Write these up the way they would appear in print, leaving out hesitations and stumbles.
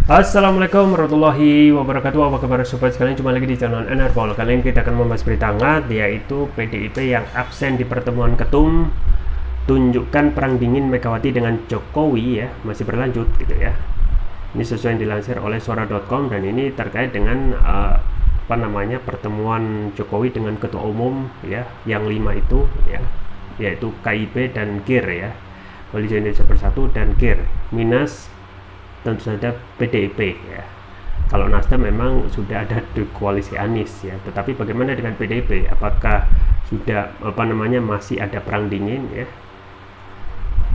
Assalamualaikum warahmatullahi wabarakatuh. Apa kabar sobat sekalian? Jumpa lagi di channel Enerpol. Kali ini kita akan membahas berita hangat, yaitu PDIP yang absen di pertemuan ketum, tunjukkan perang dingin Megawati dengan Jokowi ya, masih berlanjut gitu ya. Ini sesuai yang dilansir oleh suara.com dan ini terkait dengan pertemuan Jokowi dengan ketua umum ya, yang 5 itu ya, yaitu KIB dan KIR ya, Koalisi Indonesia Bersatu dan KIR minus tentu saja PDIP ya. Kalau Nasdem memang sudah ada di koalisi Anies ya, tetapi bagaimana dengan PDIP? Apakah sudah masih ada perang dingin ya?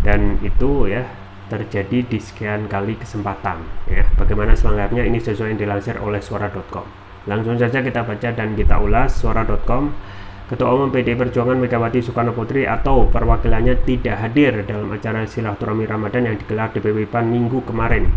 Dan itu ya terjadi di sekian kali kesempatan ya. Bagaimana selengkapnya ini sesuai yang dilansir oleh suara.com. Langsung saja kita baca dan kita ulas. Suara.com, Ketua Umum PDI Perjuangan Megawati Soekarnoputri atau perwakilannya tidak hadir dalam acara silaturahmi Ramadan yang digelar di DPP PAN Minggu kemarin.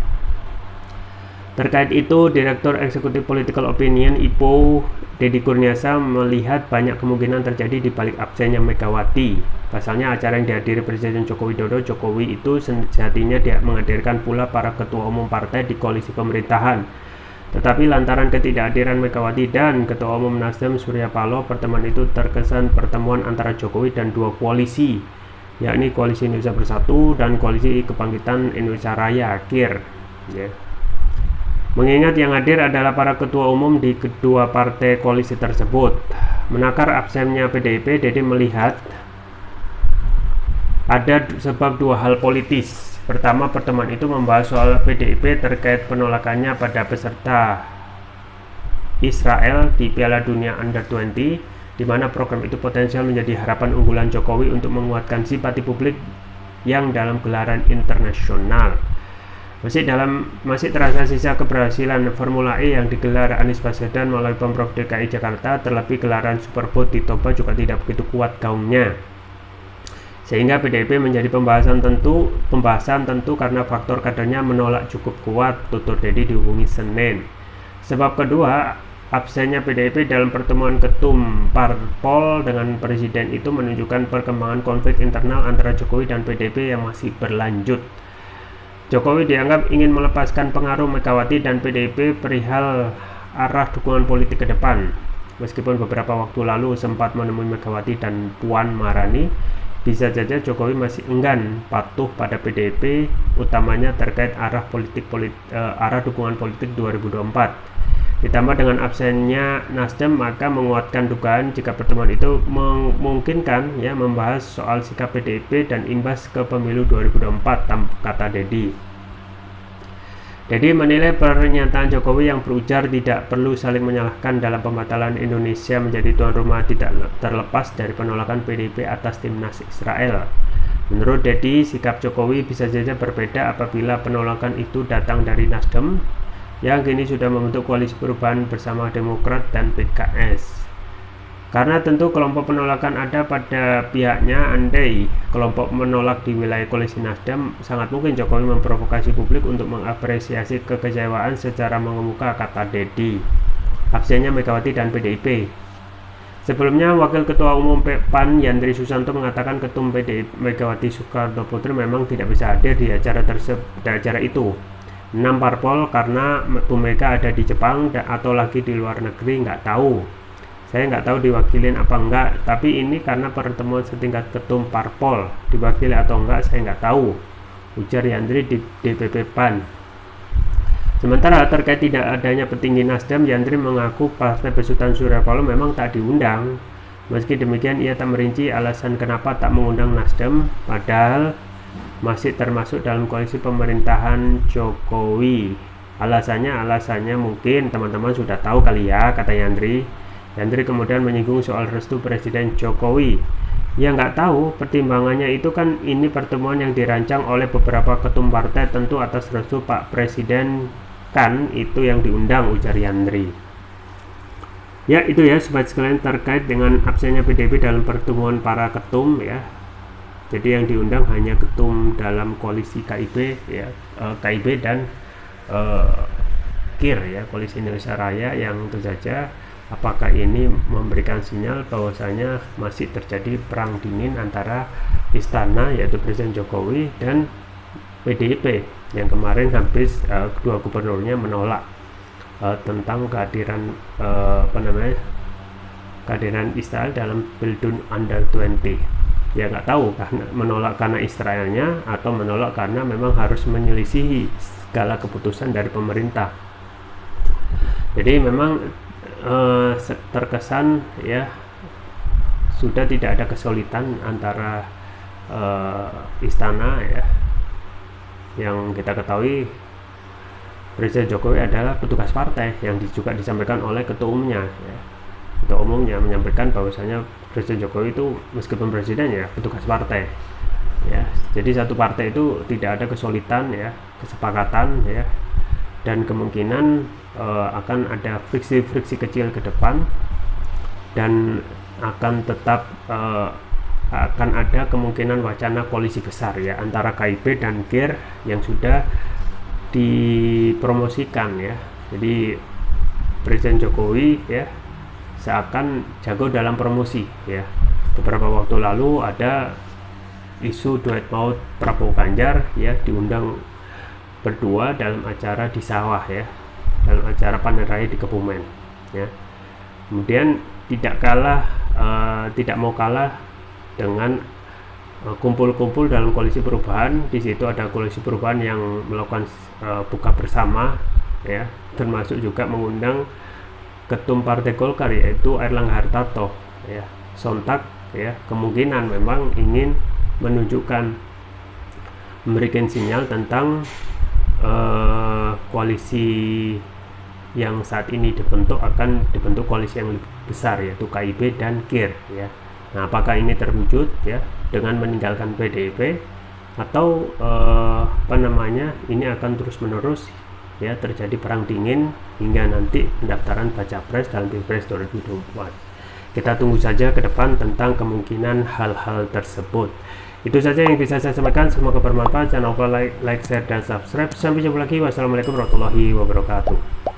Terkait itu, Direktur Eksekutif Political Opinion (IPO) Deddy Kurniasa melihat banyak kemungkinan terjadi di balik absennya Megawati. Pasalnya acara yang dihadiri Presiden Joko Widodo, Jokowi itu sejatinya dia menghadirkan pula para ketua umum partai di koalisi pemerintahan. Tetapi lantaran ketidakhadiran Megawati dan Ketua Umum Nasdem Surya Paloh, pertemuan itu terkesan pertemuan antara Jokowi dan dua koalisi, yakni Koalisi Indonesia Bersatu dan Koalisi Kebangkitan Indonesia Raya (KIR). Ya. Mengingat yang hadir adalah para ketua umum di kedua partai koalisi tersebut, menakar absennya PDIP, Deddy melihat ada sebab dua hal politis. Pertama, pertemuan itu membahas soal PDIP terkait penolakannya pada peserta Israel di Piala Dunia Under-20, di mana program itu potensial menjadi harapan unggulan Jokowi untuk menguatkan simpati publik yang dalam gelaran internasional. Masih terasa sisa keberhasilan Formula E yang digelar Anies Baswedan melalui Pemprov DKI Jakarta, terlebih gelaran Superboat di Toba juga tidak begitu kuat gaungnya. Sehingga PDIP menjadi pembahasan tentu karena faktor kadernya menolak cukup kuat, tutur Deddy dihubungi Senin. Sebab kedua, absennya PDIP dalam pertemuan ketum parpol dengan presiden itu menunjukkan perkembangan konflik internal antara Jokowi dan PDIP yang masih berlanjut. Jokowi dianggap ingin melepaskan pengaruh Megawati dan PDIP perihal arah dukungan politik ke depan. Meskipun beberapa waktu lalu sempat menemui Megawati dan Puan Maharani, bisa saja Jokowi masih enggan patuh pada PDIP, utamanya terkait arah dukungan politik 2024. Ditambah dengan absennya Nasdem, maka menguatkan dugaan jika pertemuan itu memungkinkan ya membahas soal sikap PDIP dan imbas ke pemilu 2024, kata Deddy. Deddy menilai pernyataan Jokowi yang berujar tidak perlu saling menyalahkan dalam pembatalan Indonesia menjadi tuan rumah tidak terlepas dari penolakan PDIP atas timnas Israel. Menurut Deddy, sikap Jokowi bisa saja berbeda apabila penolakan itu datang dari Nasdem yang kini sudah membentuk koalisi perubahan bersama Demokrat dan PKS. Karena tentu kelompok penolakan ada pada pihaknya, andai kelompok menolak di wilayah koalisi Nasdem, sangat mungkin Jokowi memprovokasi publik untuk mengapresiasi kekecewaan secara mengemuka, kata Deddy. Absennya Megawati dan PDIP. Sebelumnya, Wakil Ketua Umum PAN Yandri Susanto mengatakan ketum PDIP Megawati Soekarnoputri memang tidak bisa hadir di acara itu. 6 parpol karena Bu Mega ada di Jepang atau lagi di luar negeri, nggak tahu. Saya nggak tahu diwakilin apa enggak, tapi ini karena pertemuan setingkat ketum parpol, diwakili atau enggak saya nggak tahu, ujar Yandri di DPP PAN. Sementara terkait tidak adanya petinggi Nasdem, Yandri mengaku Partai Besutan Surya Paloh memang tak diundang. Meski demikian, ia tak merinci alasan kenapa tak mengundang Nasdem, padahal masih termasuk dalam koalisi pemerintahan Jokowi. Alasannya mungkin teman-teman sudah tahu kali ya, kata Yandri. Yandri kemudian menyinggung soal restu Presiden Jokowi. Ya nggak tahu, pertimbangannya itu kan ini pertemuan yang dirancang oleh beberapa ketum partai, tentu atas restu Pak Presiden kan itu yang diundang, ujar Yandri. Ya itu ya sobat sekalian terkait dengan absennya PDIP dalam pertemuan para ketum ya. Jadi yang diundang hanya ketum dalam koalisi KIB ya, KIB dan KIR ya, Koalisi Indonesia Raya, yang tentu saja apakah ini memberikan sinyal bahwasanya masih terjadi perang dingin antara istana yaitu Presiden Jokowi dan PDIP yang kemarin habis kedua gubernurnya menolak tentang kehadiran kehadiran Israel dalam Bildung Under 20. Ya nggak tahu karena menolak karena Israelnya atau menolak karena memang harus menyelisihi segala keputusan dari pemerintah. Jadi memang terkesan ya sudah tidak ada kesulitan antara istana ya, yang kita ketahui Presiden Jokowi adalah petugas partai yang juga disampaikan oleh ketua umumnya ya. Ketua umumnya menyampaikan bahwasanya Presiden Jokowi itu meskipun presiden ya petugas partai ya, jadi satu partai itu tidak ada kesulitan ya, kesepakatan ya, dan kemungkinan akan ada friksi-friksi kecil ke depan, dan akan tetap akan ada kemungkinan wacana koalisi besar ya antara KIP dan KIR yang sudah dipromosikan ya. Jadi Presiden Jokowi ya seakan jago dalam promosi ya. Beberapa waktu lalu ada isu duet maut Prabowo Ganjar ya, diundang berdua dalam acara di sawah ya, dalam acara panen raya di Kebumen ya. Kemudian tidak mau kalah dengan kumpul-kumpul dalam koalisi perubahan. Di situ ada koalisi perubahan yang melakukan buka bersama ya, termasuk juga mengundang Ketum Partai Golkar yaitu Airlangga Hartarto ya. Sontak ya, kemungkinan memang ingin menunjukkan, memberikan sinyal tentang koalisi yang saat ini dibentuk akan dibentuk koalisi yang lebih besar yaitu KIB dan KIR ya. Nah, apakah ini terwujud ya dengan meninggalkan PDIP atau ini akan terus-menerus ya terjadi perang dingin hingga nanti pendaftaran baca pres dalam Pilpres 2024. Kita tunggu saja ke depan tentang kemungkinan hal-hal tersebut. Itu saja yang bisa saya sampaikan, semoga bermanfaat. Jangan lupa like, share, dan subscribe. Sampai jumpa lagi. Wassalamualaikum warahmatullahi wabarakatuh.